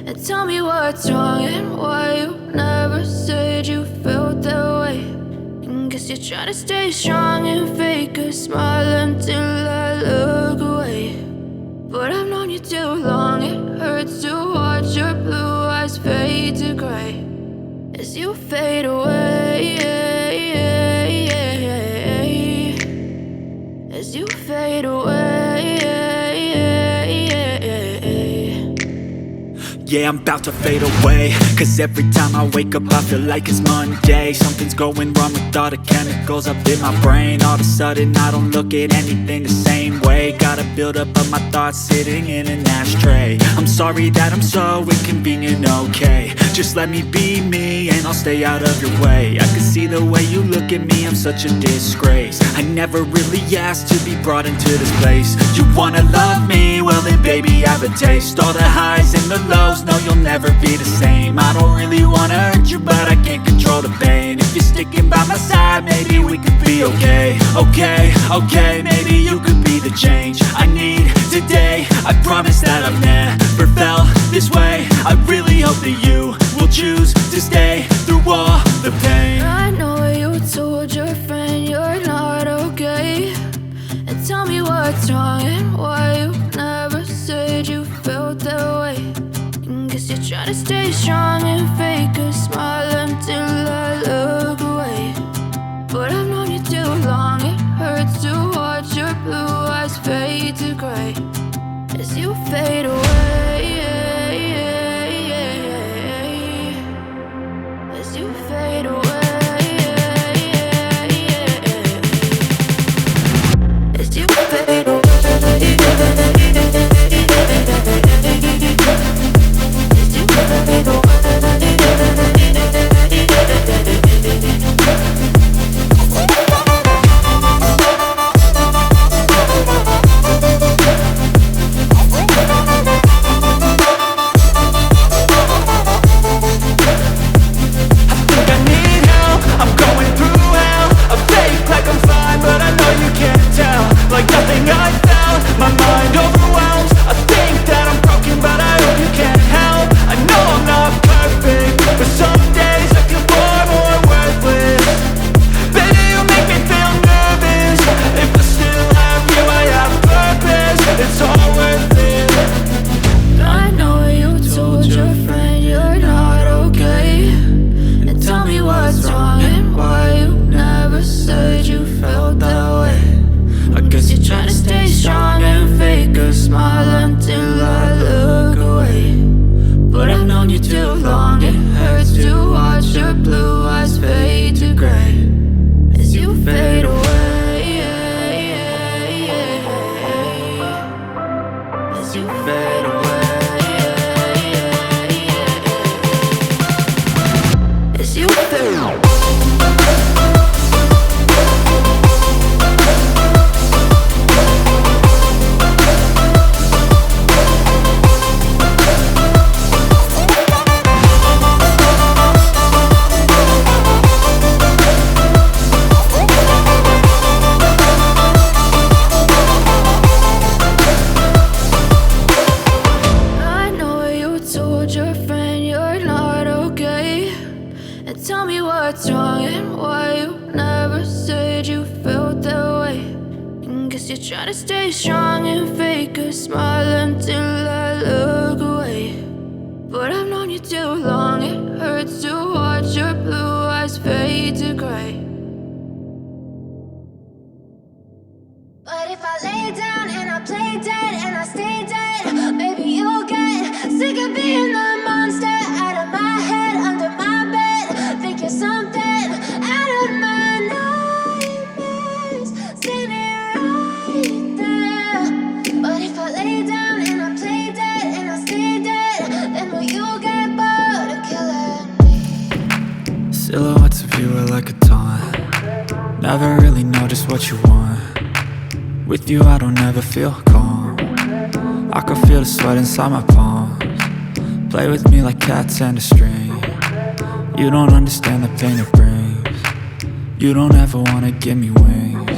And tell me what's wrong and why you never said you felt that way. And guess you're trying to stay strong and fake a smile until I look away. But I've known you too long, it hurts to watch your blue eyes fade to gray as you fade away, as you fade away. Yeah, I'm about to fade away, cause every time I wake up I feel like it's Monday. Something's going wrong with all the chemicals up in my brain. All of a sudden I don't look at anything the same way. Got a buildup of my thoughts sitting in an ashtray. I'm sorry that I'm so inconvenient, okay. Just let me be me and I'll stay out of your way. I can see the way you look at me, I'm such a disgrace. I never really asked to be brought into this place. You wanna love me? Well then baby have a taste. All the highs and the lows, no you'll never be the same. I don't really wanna hurt you but I can't control the pain. If you're sticking by my side maybe we could be okay. Okay, maybe you could be the change I need today. I promise that I've never felt this way. I really hope that you will choose to stay through all the pain. I know you told your friend you're not okay. And tell me what's wrong and why you never said you felt that way. And guess you're trying to stay strong and fake a smile until I look away. But I've known you too long, it hurts to watch your blue eyes fade to gray as you fade away, as you fade away, as you fade away, as you fade away. Silhouettes of you are like a taunt. Never really know just what you want. With you I don't ever feel calm. I can feel the sweat inside my palms. Play with me like cats and a string. You don't understand the pain it brings. You don't ever wanna give me wings.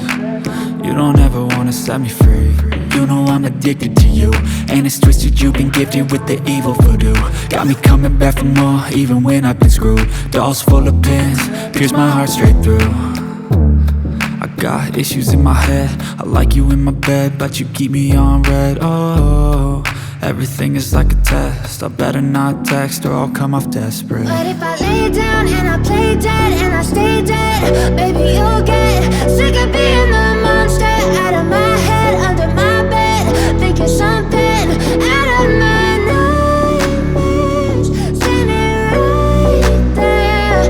You don't ever wanna set me free. You know I'm addicted to you, and it's twisted, you've been gifted with the evil voodoo. Got me coming back for more, even when I've been screwed. Dolls full of pins, pierce my heart straight through. I got issues in my head, I like you in my bed, but you keep me on red. Oh, everything is like a test, I better not text or I'll come off desperate. But if I lay down and I play dead and I stay dead, baby you'll get sick of being the monster out of my head, under my bed, thinking something out of my nightmares, standing right there.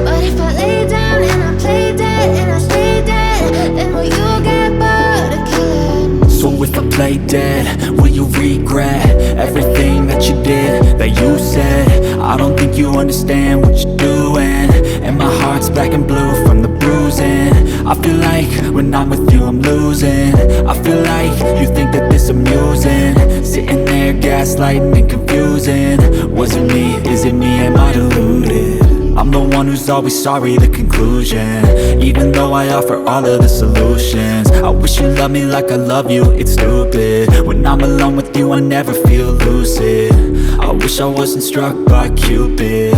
But if I lay down and I play dead and I stay dead, then will you get bored of killing me? So if I play dead, will you regret everything that you did, that you said? I don't think you understand what you're doing, and my heart's black and blue from the bruising. I feel like when I'm with you I'm losing. I feel like you think that this amusing, sitting there gaslighting and confusing. Was it me? Is it me? Am I deluded? I'm the one who's always sorry, the conclusion, even though I offer all of the solutions. I wish you loved me like I love you, it's stupid. When I'm alone with you I never feel lucid. I wish I wasn't struck by Cupid.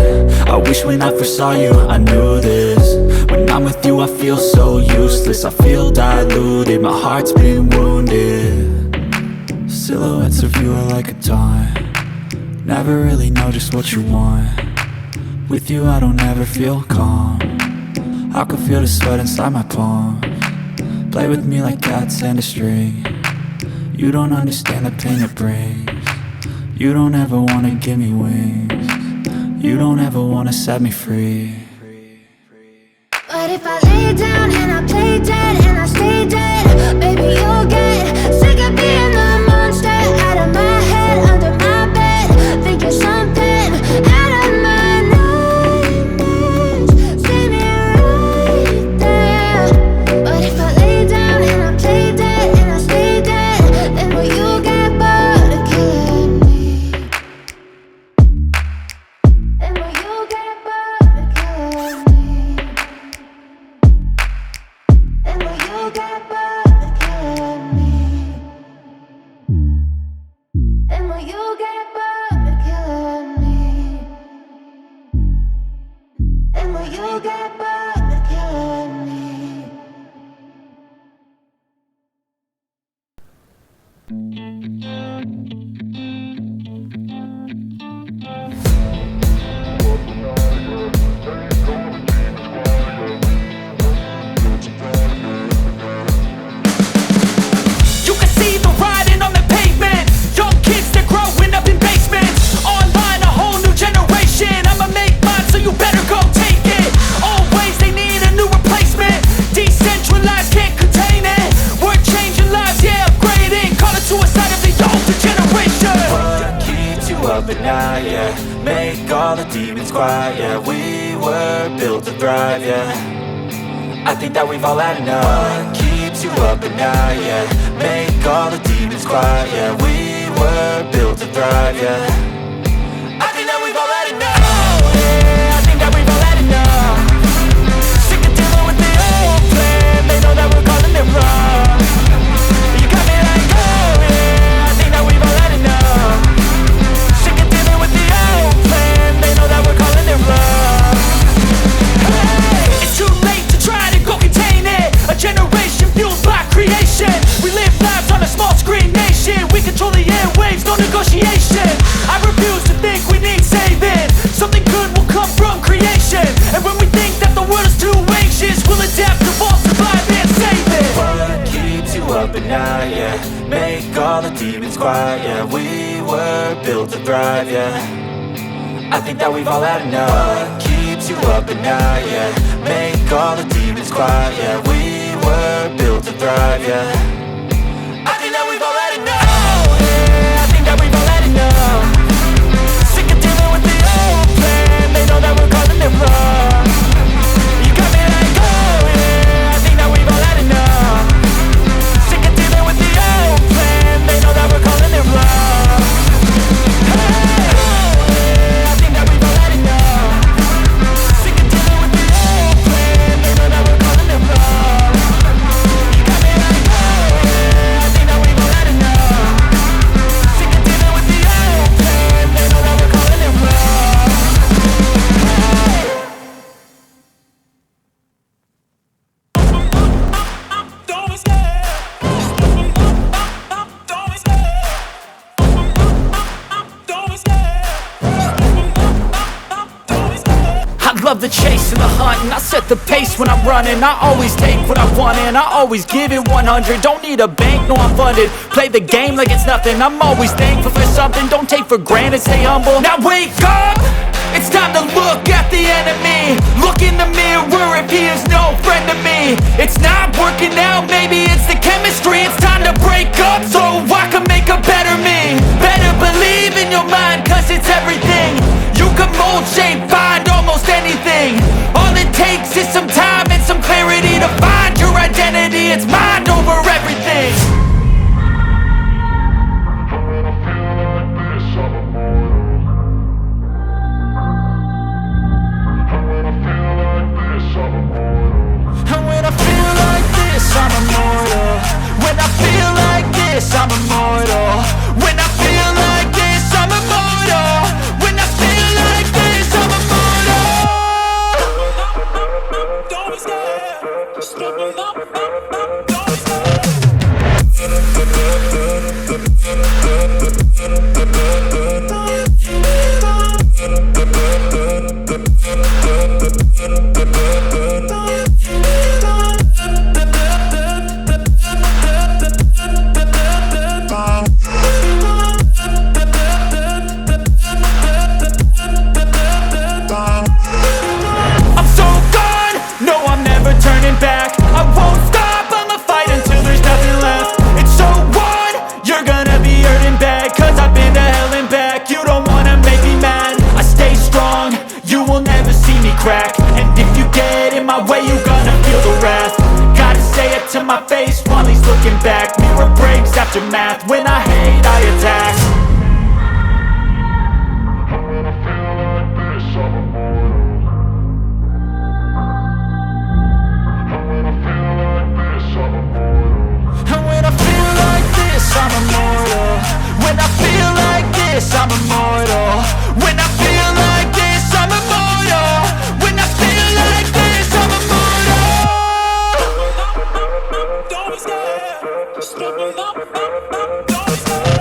I wish when I first saw you I knew this. When I'm with you I feel so useless, I feel diluted, my heart's been wounded. Silhouettes of you are like a taunt, never really know just what you want. With you I don't ever feel calm, I can feel the sweat inside my palm. Play with me like cats and a string, you don't understand the pain it brings. You don't ever wanna give me wings, you don't ever wanna set me free. But if I lay down and I play dead and I stay dead, baby you'll get sick of being the monster out of my head, under my bed, thinking something out of my nightmares, standing right there. But if I lay down and I play dead and I stay dead, then will you get bored of killing me? Then will you get bored of killing me? And will you get bored of killing me? And will you get bored of killing me? And will you get bored of killing me? You can see the writing on the pavement. Young kids, they're growing up in basements. Online, a whole new generation. I'ma make mine, so you better go take it. Always, they need a new replacement. Decentralized, can't contain it. We're changing lives, yeah, upgrading. Call it suicide of the older generation. What keeps you up at night, yeah? Make all the demons quiet, yeah. We were built to thrive, yeah. I think that we've all had enough. What keeps you up at night, yeah? Make all the demons quiet, yeah. We were built to thrive, yeah. I think that we've all had enough. Yeah, I think that we've all had enough. Sick of dealing with the old plan, they know that we're calling it wrong. You got me like, oh yeah, I think that we've all had enough. Sick of dealing with the old plan, they know that we're calling it wrong. Hey, it's too late to try to go contain it. A generation fueled by creation. We live lives on a small screen nation. We control the airwaves, no negotiation. I refuse to think we need saving. Something good will come from creation. And when we think that the world is too anxious, we'll adapt, evolve, survive and save it. What keeps you up at night, yeah? Make all the demons quiet, yeah. We were built to thrive, yeah. I think that we've all had enough. What keeps you up at night, yeah? Make all the demons quiet, yeah. We were built to thrive, yeah. I think that we've all had enough. Yeah, I think that we've all had enough. Sick of dealing with the old plan, they know that we're calling it wrong. You got me like, oh yeah, I think that we've all had enough. Sick of dealing with the old plan, they know that we're calling it wrong. Hey, oh yeah, I think that we've all had enough. Sick of dealing with the old plan, they know that we're calling it wrong. You got me like, oh love the chase and the hunt, and I set the pace when I'm running. I always take what I want and I always give it 100. Don't need a bank, no I'm funded. Play the game like it's nothing. I'm always thankful for something. Don't take for granted, stay humble. Now wake up! It's time to look at the enemy. Look in the mirror if he is no friend to me. It's not working out, maybe it's the chemistry. It's time to break up so I can make a better me. Better believe in your mind, cause it's everything. You can mold, shape, find almost anything. All it takes is some time and some clarity to find your identity. It's mind over everything. I'm immortal. When I feel like this, I'm immortal. When I feel like this, I'm immortal. When I feel like this, I'm immortal. Don't be scared. Just open up. Don't be scared. Back. I won't stop, I'ma fight until there's nothing left. It's so on, you're gonna be hurting bad, cause I've been to hell and back. You don't wanna make me mad, I stay strong, you will never see me crack. And if you get in my way, you're gonna feel the wrath. Gotta say it to my face while he's looking back. Mirror breaks after math, when I hate I attack. I'm immortal. When I feel like this, I'm immortal. When I feel like this, I'm immortal. When I feel like this, I'm immortal. Don't be scared. Just open up. Don't be scared.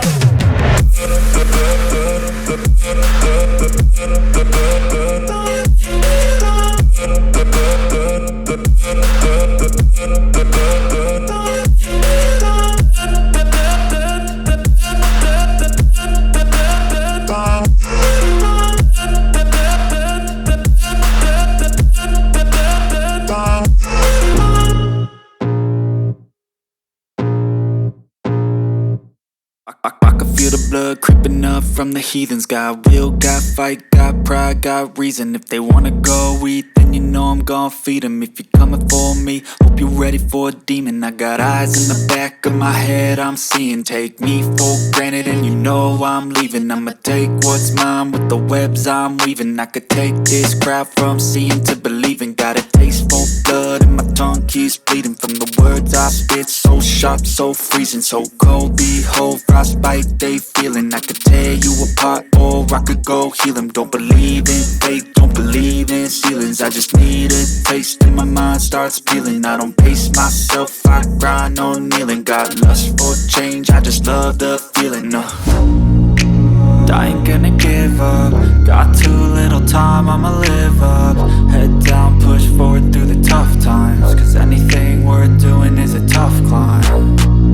I can feel the blood creeping up from the heathens. Got will, got fight, got pride, got reason. If they wanna go eat, then you know I'm gon' feed them. If you're coming for me, hope you're ready for a demon. I got eyes in the back of my head, I'm seeing. Take me for granted and you know I'm leaving. I'ma take what's mine with the webs I'm weaving. I could take this crowd from seeing to believing. Got a taste for blood and my tongue keeps bleeding. From the words I spit, so sharp, so freezing. So cold, behold, frostbite they feeling. I could tear you apart or I could go heal them. Don't believe in fate, don't believe in ceilings. I just need a taste and my mind starts peeling. I don't pace myself, I grind on kneeling. Got lust for change, I just love the feeling. I ain't gonna give up. Got too little time, I'ma live up. Head down, push forward through the tough times. Cause anything worth doing is a tough climb.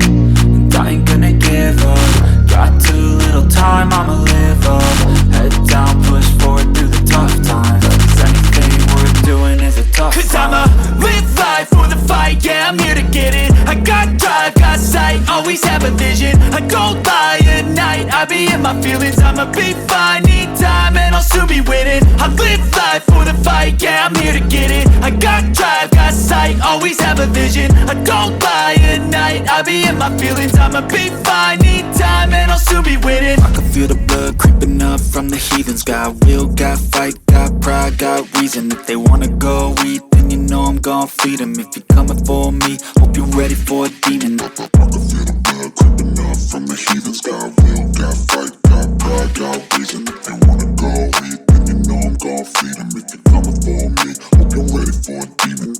And I ain't gonna give up. Got too little time, I'ma live up. Head down, push forward through the tough times. Cause anything worth doing is a tough climb. Cause I'ma live life for the fight, yeah, I'm here to get it. I got drive, got sight, always have a vision. I don't lie at night, I be in my feelings. I'ma be fine, need time and I'll soon be winning. I live life for the fight, yeah, I'm here to get it. I got drive, got sight, always have a vision. I don't lie at night, I be in my feelings. I'ma be fine, need time and I'll soon be winning. I can feel the blood creeping up from the heathens. Got will, got fight, got pride, got reason. If they wanna go eat, then you know I'm gon' feed them. If you're coming for me, hope you're ready for a demon. I can feel the blood creeping up from the heathens. Got will, got fight, got pride, got reason. If they wanna go eat, then you know I'm gon' feed them. If you're coming for me, hope you're ready for a demon.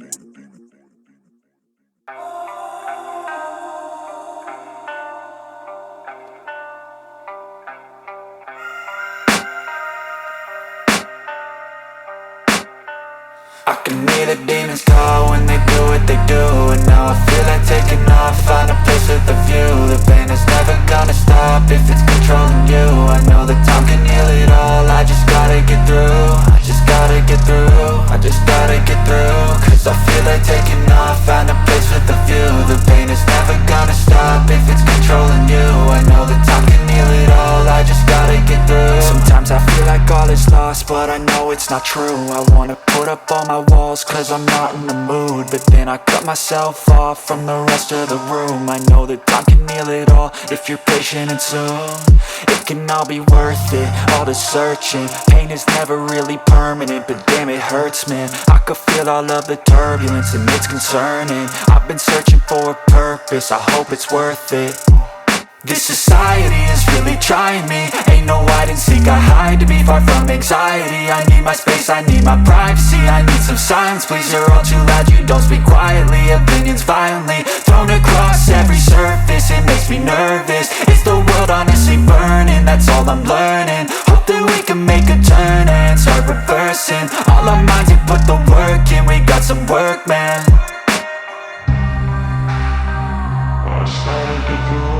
can hear the demons call when they do what they do. And now I feel like taking off, find a place with a view. The pain is never gonna stop if it's controlling you. I know that time can heal it all, I just gotta get through. I just gotta get through, I just gotta get through. Cause I feel like taking off, find a place with a view. The pain is never gonna stop if it's controlling you. I know that time can heal it all, I just gotta get through. Sometimes I feel like all is lost, but I know it's not true. I wanna put up all my walls cause I'm not in the mood, but then I cut myself off from the rest of the room. I know that time can heal it all if you're patient and soon it can all be worth it, all the searching. Pain is never really permanent, but damn it hurts, man. I could feel all of the turbulence and it's concerning. I've been searching for a purpose, I hope it's worth it. This society is really trying me. Ain't no hide and seek, I hide to be far from anxiety. I need my space, I need my privacy. I need some silence, please, you're all too loud. You don't speak quietly, opinions violently thrown across every surface. It makes me nervous, is the world honestly burning? That's all I'm learning. Hope that we can make a turn and start reversing all our minds and put the work in. We got some work, man. I started to do.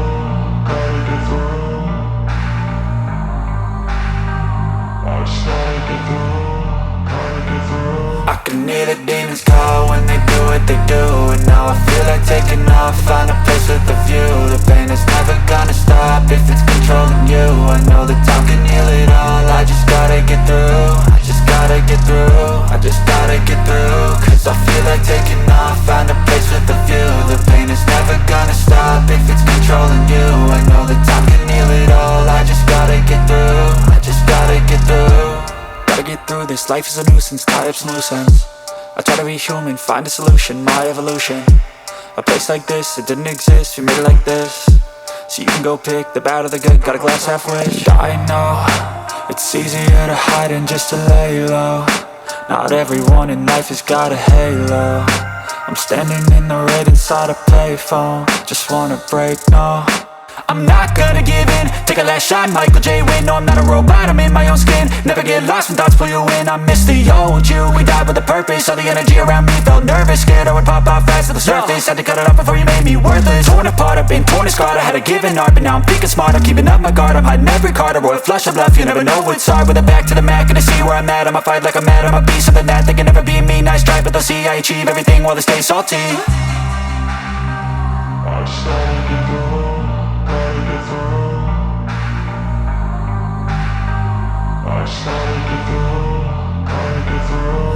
I can hear the demons call when they do what they do. And now I feel like taking off, find a place with a view. The pain is never gonna stop if it's controlling you. I know that time can heal it all, I just gotta get through. I just gotta get through, I just gotta get through. Cause I feel like taking off, find a place with a view. The pain is never gonna stop if it's controlling you. I know that time can heal it all, I just gotta get through. I just gotta get through. Gotta get through this, life is a nuisance, tie up some loose ends. I try to be human, find a solution, my evolution. A place like this, it didn't exist, we made it like this. So you can go pick the bad or the good, got a glass halfway. I know, it's easier to hide than just to lay low. Not everyone in life has got a halo. I'm standing in the red inside a payphone, just wanna break, no. I'm not gonna give in, take a last shot, Michael J. Win. No, I'm not a robot, I'm in my own skin. Never get lost when thoughts pull you in. I miss the old you, we died with a purpose. All the energy around me felt nervous, scared I would pop out fast to the surface. Had to cut it off before you made me worthless. Torn apart, I've been torn and scarred. I had a given art, but now I'm thinking smart. I'm keeping up my guard, I'm hiding every card. A royal flush of bluff, you never know what's hard. With a back to the mat, gonna see where I'm at. I'ma fight like I'm mad, I'ma be something that they can never be me. Nice try, but they'll see I achieve everything while they stay salty. I started to go.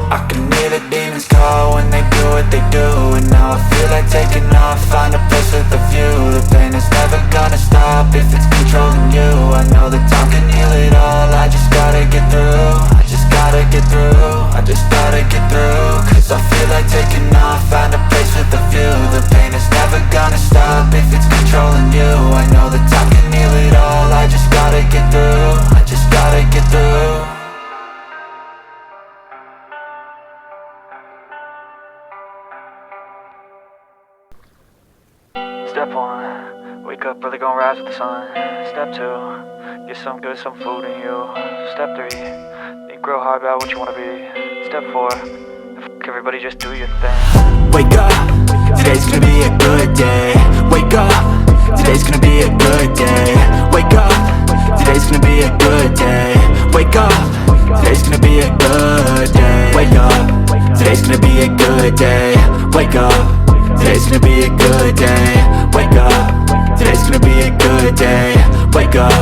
I can hear the demons call when they do what they do. And now I feel like taking off, find a place with a view. The pain is never gonna stop if it's controlling you. I know that time can heal it all, I just gotta get through. I just gotta get through, I just gotta get through. Cause I feel like taking off, find a place with a view. The pain is never gonna stop if it's controlling you. I know that time can heal it all, I just gotta get through. I just gotta get through. Step 1, wake up early, gon' rise with the sun. Step 2, get some good, some food in you. Step 3, think real hard about what you wanna be. Step 4, everybody just do your thing. Wake up, today's gonna be a good day. Wake up, today's gonna be a good day. Wake up, today's gonna be a good day. Wake up, today's gonna be a good day. Wake up, today's gonna be a good day. Wake up, today's gonna be a good day. Wake up, today's gonna be a good day. Wake up,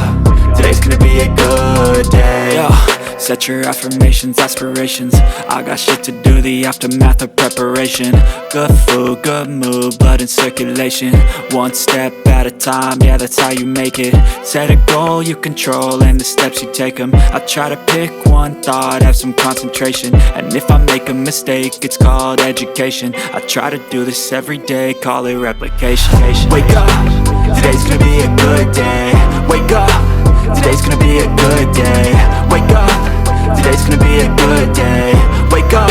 today's gonna be a good day. Yo, set your affirmations, aspirations. I got shit to do, the aftermath of preparation. Good food, good mood, blood in circulation. One step at a time, yeah, that's how you make it. Set a goal you control and the steps you take them. I try to pick one thought, have some concentration. And if I make a mistake, it's called education. I try to do this every day, call it replication. Wake up, today's gonna be a good day. Wake up, today's gonna be a good day. Wake up, today's gonna be a good day. Wake up,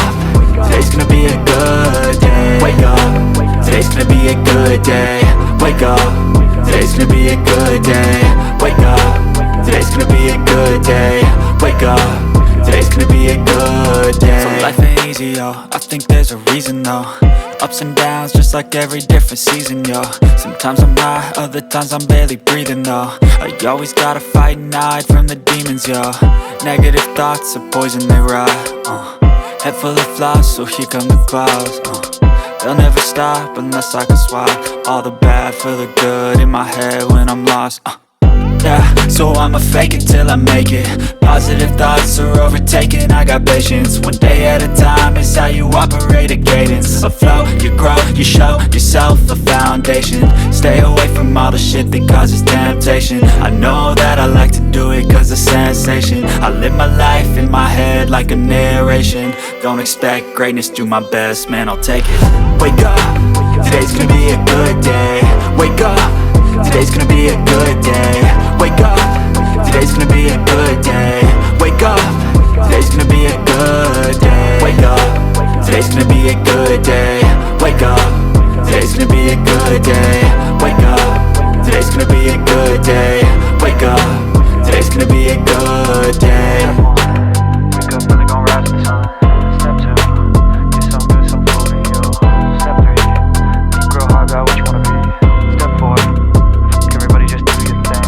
today's gonna be a good day. Wake up, today's gonna be a good day. Wake up, today's gonna be a good day. Wake up, today's gonna be a good day. Wake up, today's gonna be a good day. So life ain't easy, crazy, yo. I think there's a reason, though. Ups and downs, just like every different season, yo. Sometimes I'm high, other times I'm barely breathing, though. I always gotta fight and hide from the demons, yo. Negative thoughts are poison, they rot. Head full of flies, so here come the clouds. They'll never stop unless I can swap all the bad for the good in my head when I'm lost. Yeah, so I'ma fake it till I make it. Positive thoughts are overtaken, I got patience. One day at a time is how you operate a cadence. A flow, you grow, you show yourself a foundation. Stay away from all the shit that causes temptation. I know that I like to do it cause of sensation. I live my life in my head like a narration. Don't expect greatness, do my best, man, I'll take it. Wake up, today's gonna be a good day. Wake up, today's gonna be a good day. Wake up, today's gonna be a good day. Wake up, today's gonna be a good day. Wake up, today's gonna be a good day. Wake up, today's gonna be a good day. Wake up, today's gonna be a good day. Wake up, today's gonna be a good day. Wake up, really gon' rise to the sun. Step 2, get some good, some food in you. Step 3, think real hard about what you wanna be. Step 4, everybody just do your thing.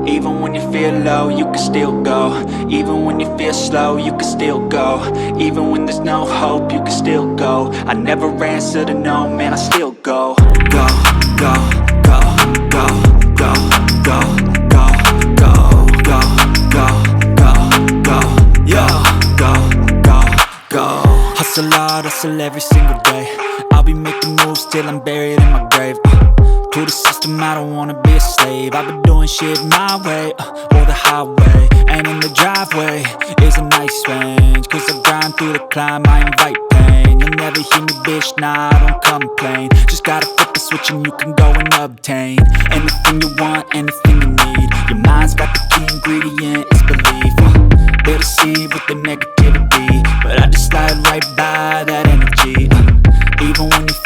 Even when you feel low, you can still go. Even when you feel slow, you can still go. Even when there's no hope, you can still go. I never answer to no, man, I still go. Go, go, go, go, go, go, go, go, go, go, go, go, yo, go, go, go. Hustle hard, hustle every single day. I'll be making moves till I'm buried in my grave. To the system, I don't wanna be a slave. I've been doing shit my way, or the highway. And in the driveway is a nice range. Cause I grind through the climb, I invite pain. You'll never hear me, bitch, nah, I don't complain. Just gotta flip the switch and you can go and obtain anything you want, anything you need. Your mind's got the key ingredient, it's belief. They'll deceive with the negativity, but I just slide right by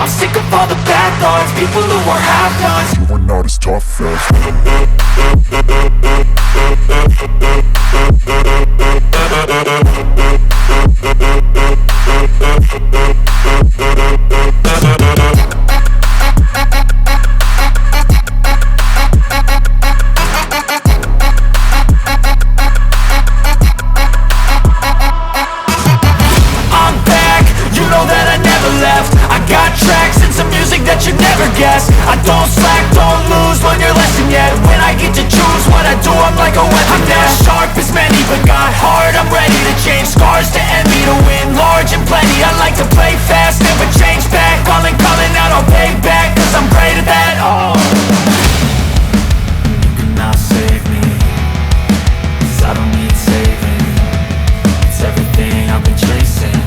I'm sick of all the bad thoughts, people who are half-nots. You are not as tough as I don't slack, don't lose, learn your lesson yet. When I get to choose what I do, I'm like a weapon. I'm not sharp as many, but got hard. I'm ready to change scars to envy, to win large and plenty. I like to play fast, never change back. Calling out, I'll pay back, cause I'm great at that. Oh, you cannot save me, cause I don't need saving. It's everything I've been chasing,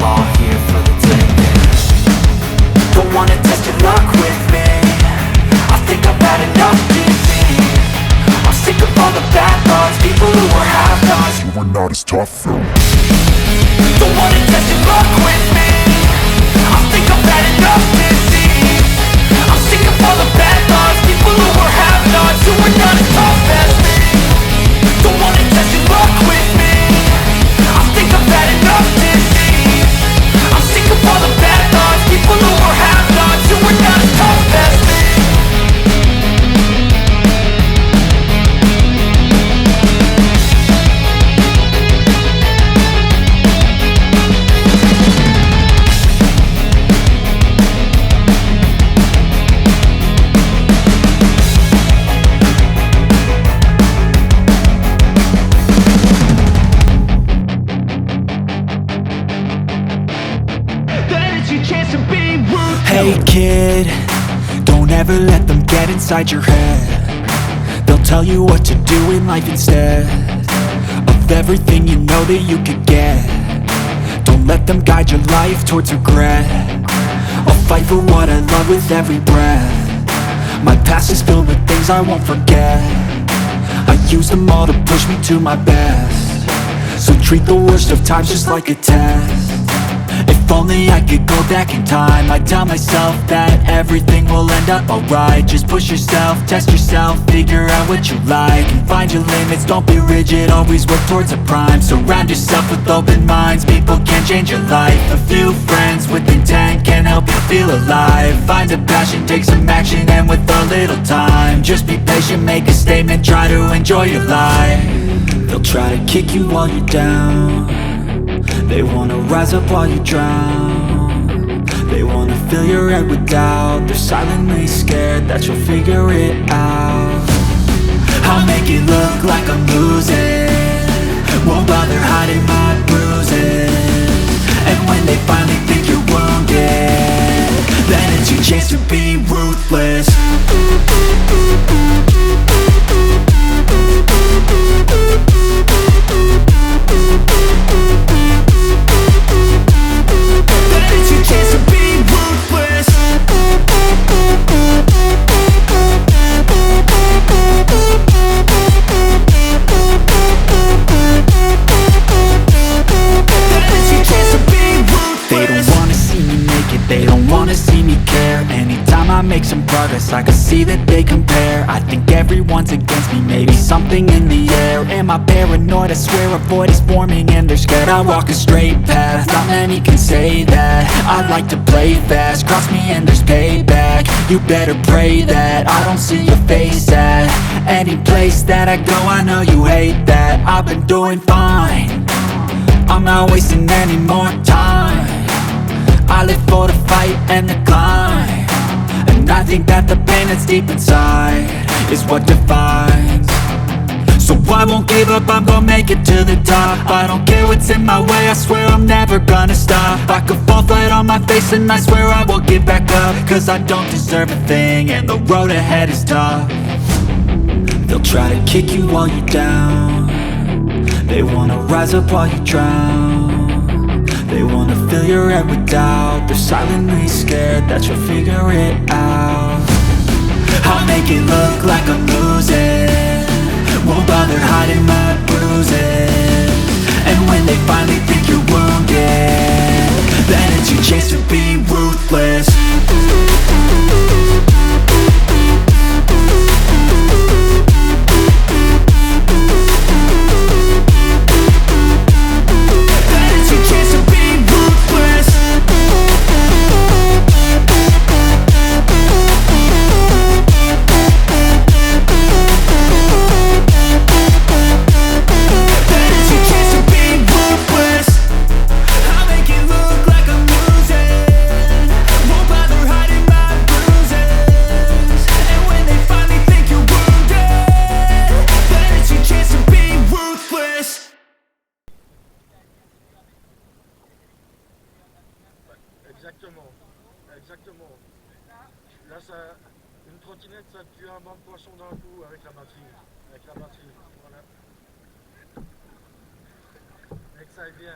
all here for the taking. Don't wanna test your luck with me, I think I've had enough defeat. I'm sick of all the bad thoughts, people who are half-nots. you are not as tough as Don't wanna test your luck with me, I think I've had enough defeat. I'm sick of all the bad thoughts, people who are half-nots, who are not as tough as me. Don't wanna test your luck with me, I think I've had enough defeat. I'm sick of all the bad thoughts, people who are half-nots, who are not as tough as me. Hey kid, don't ever let them get inside your head. They'll tell you what to do in life instead of everything you know that you could get. Don't let them guide your life towards regret. I'll fight for what I love with every breath. My past is filled with things I won't forget. I use them all to push me to my best. So treat the worst of times just like a test. If only I could go back in time, I'd tell myself that everything will end up alright. Just push yourself, test yourself, figure out what you like, and find your limits, don't be rigid, always work towards a prime. Surround yourself with open minds, people can change your life. A few friends with intent can help you feel alive. Find a passion, take some action, and with a little time, just be patient, make a statement, try to enjoy your life. They'll try to kick you while you're down, they wanna rise up while you drown. They wanna fill your head with doubt. They're silently scared that you'll figure it out. I'll make it look like I'm losing, won't bother hiding my bruises. And when they finally think you're wounded, then it's your chance to be ruthless. It's your chance to be ruthless. It's your chance to be ruthless. They don't wanna see me make it, they don't wanna see me care. Anytime I make some progress, I can see that they compare. I think everyone's against me, maybe something in the air. Am I paranoid? I swear a void is forming and they're scared I walk a straight path. Not many can say that. I like to play fast, cross me and there's payback. You better pray that I don't see your face at any place that I go. I know you hate that. I've been doing fine, I'm not wasting any more time. I live for the fight and the climb, and I think that the pain that's deep inside is what defines. So I won't give up, I'm gonna make it to the top. I don't care what's in my way, I swear I'm never gonna stop. I could fall flat on my face and I swear I will get back up, cause I don't deserve a thing and the road ahead is tough. They'll try to kick you while you're down, they wanna rise up while you drown. They wanna fill your head with doubt. They're silently scared that you'll figure it out. I'll make it look like I'm losing, won't bother hiding my bruises. And when they finally think you're wounded, then it's your your chance to be ruthless. Exactement. Là, une trottinette, ça tue un banc de poisson d'un coup avec la batterie. Voilà. Et que ça aille bien.